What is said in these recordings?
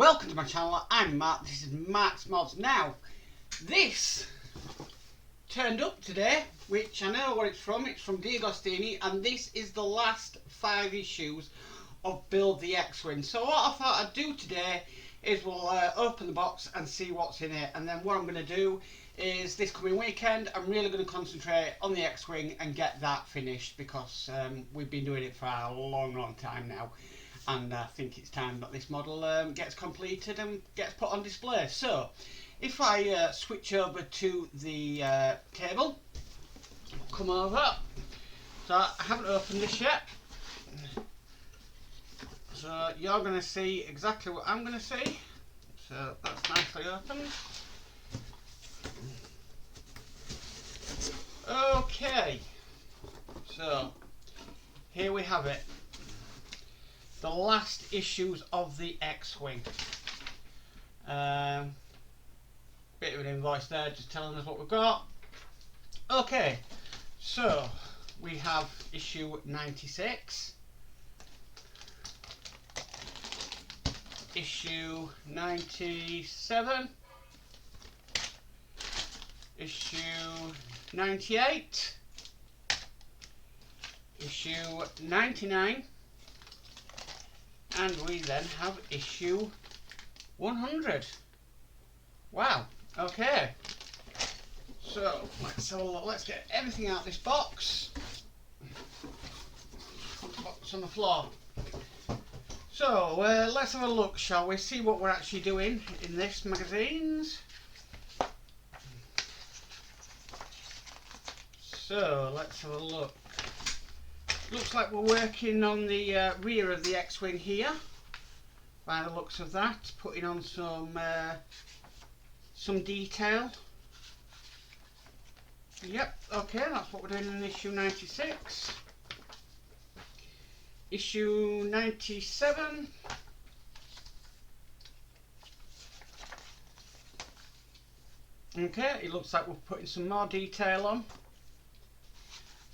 welcome to my channel. I'm Mark, this is Mark's Modz. Now, this turned up today, which I know what it's from D'Agostini, and this is the last 5 issues of Build the X-Wing. So what I thought I'd do today is we'll open the box and see what's in it, and then what I'm going to do is this coming weekend I'm really going to concentrate on the X-Wing and get that finished, because we've been doing it for a long time now. And I think it's time that this model gets completed and gets put on display. So, if I switch over to the table, come over. So I haven't opened this yet. So you're going to see exactly what I'm going to see. So that's nicely opened. Okay. So here we have it. The last issues of the X-Wing. Bit of an invoice there, just telling us what we've got. Okay, so we have issue 96, issue 97, issue 98, issue 99. And we then have issue 100. Wow, okay. So, let's have a look. Let's get everything out of this box. Put the box on the floor. So, let's have a look, shall we? See what we're actually doing in this magazines. So, let's have a look. Looks like we're working on the rear of the X-Wing here, by the looks of that, putting on some detail. Yep, okay, that's what we're doing in issue 96. Issue 97. Okay, it looks like we're putting some more detail on.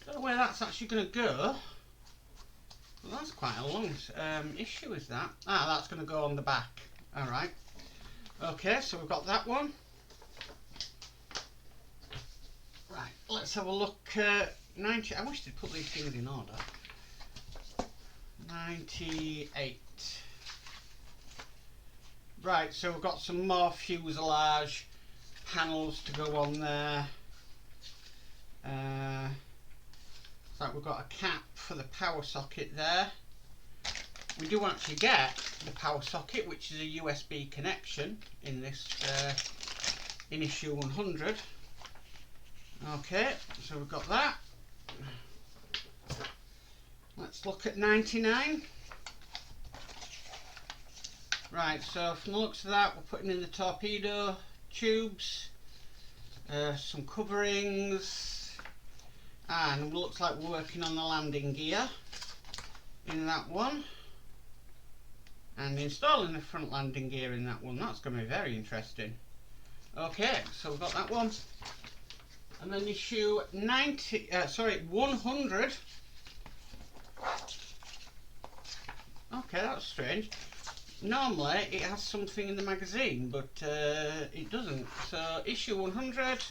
Don't know where that's actually going to go. Well, that's quite a long issue, is that? Ah, that's going to go on the back. Alright. Okay, so we've got that one. Right, let's have a look. 90. I wish they'd put these things in order. 98. Right, so we've got some more fuselage panels to go on there. Like we've got a cap for the power socket there. We do actually get the power socket, which is a USB connection in this in issue 100. Okay, so we've got that. Let's look at 99. Right, so from the looks of that, we're putting in the torpedo tubes, some coverings. And it looks like we're working on the landing gear in that one, and installing the front landing gear in that one. That's going to be very interesting. Okay, so we've got that one, and then issue 100. Okay, that's strange. Normally it has something in the magazine, but it doesn't. So issue 100.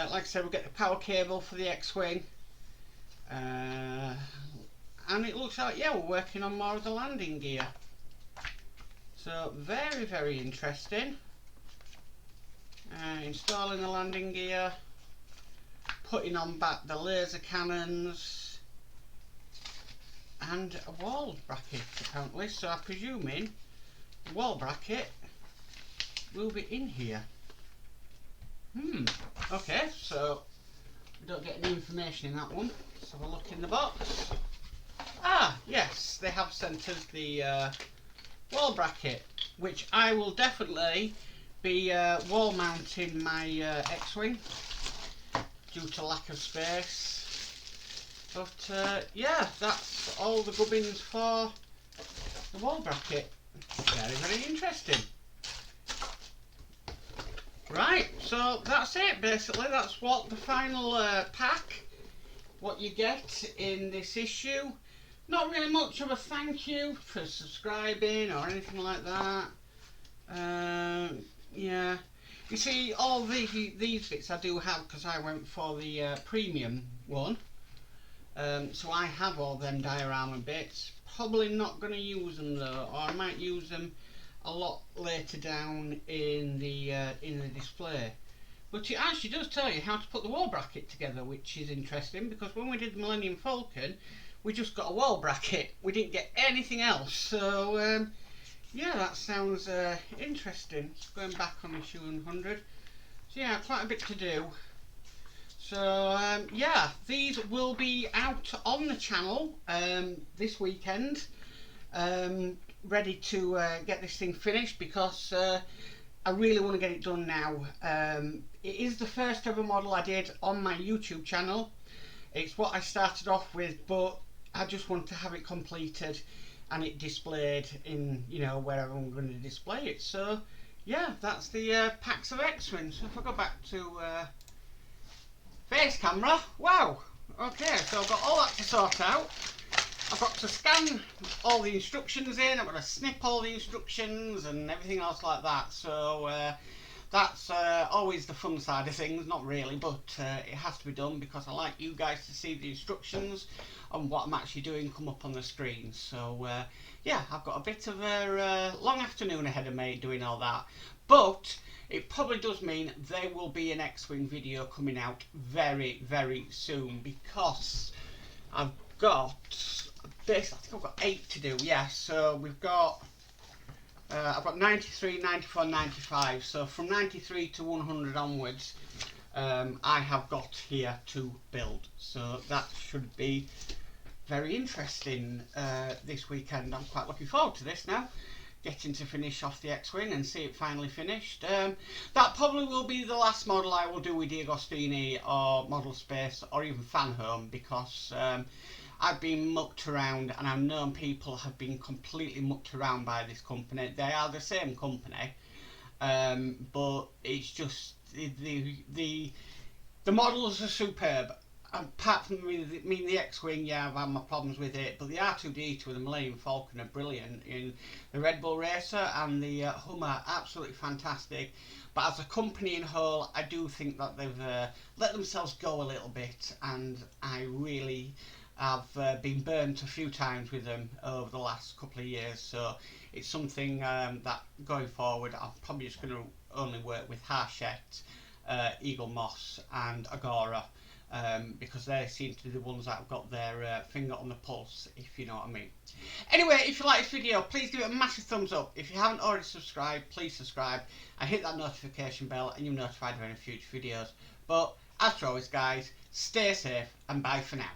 Like I said, we'll get the power cable for the X-Wing, and it looks like, yeah, we're working on more of the landing gear. So very interesting. Installing the landing gear, putting on back the laser cannons, and a wall bracket apparently. So I'm presuming the wall bracket will be in here. Okay, so we don't get any information in that one. Let's have a look in the box. Ah, yes, they have sent us the wall bracket, which I will definitely be wall mounting my X-Wing due to lack of space. But yeah, that's all the gubbins for the wall bracket. Very interesting. Right, so that's it basically. That's what the final pack, what you get in this issue. not really much of a thank you for subscribing or anything like that. Yeah, you see, all these bits I do have because I went for the premium one. So I have all them diorama bits. Probably not going to use them though, or I might use them a lot later down in the display. But it actually does tell you how to put the wall bracket together, which is interesting because when we did the Millennium Falcon, we just got a wall bracket. We didn't get anything else. So yeah, that sounds interesting. Going back on issue 100. So yeah, quite a bit to do. So yeah, these will be out on the channel this weekend, ready to get this thing finished because I really want to get it done now. It is the first ever model I did on my YouTube channel. It's what I started off with, but I just want to have it completed and it displayed in, you know, wherever I'm going to display it. So yeah, that's the packs of X-Wing. So if I go back to face camera, wow, okay, so I've got all that to sort out. I've got to scan all the instructions in, I've got to snip all the instructions and everything else like that. So that's always the fun side of things, not really, but it has to be done because I like you guys to see the instructions and what I'm actually doing come up on the screen. So yeah, I've got a bit of a long afternoon ahead of me doing all that, but it probably does mean there will be an X-Wing video coming out very, very soon because I've got this, I think I've got 8 to do, yeah. So we've got, I've got 93, 94, 95, so from 93 to 100 onwards, I have got here to build. So that should be very interesting this weekend. I'm quite looking forward to this now. Getting to finish off the X-Wing and see it finally finished. That probably will be the last model I will do with D'Agostini or Model Space or even Fan Home because I've been mucked around and I've known people have been completely mucked around by this company. They are the same company, but it's just the models are superb. Apart from the X-Wing, yeah, I've had my problems with it, but the R2-D2 and the Millennium Falcon are brilliant. In the Red Bull Racer and the Hummer, absolutely fantastic. But as a company in whole, I do think that they've let themselves go a little bit, and I really have been burnt a few times with them over the last couple of years. So it's something that going forward, I'm probably just going to only work with Hachette, Eagle Moss and Agora. Because they seem to be the ones that have got their finger on the pulse, if you know what I mean. Anyway, if you like this video, please give it a massive thumbs up. If you haven't already subscribed, please subscribe and hit that notification bell and you'll be notified of any future videos. But as always guys, stay safe and bye for now.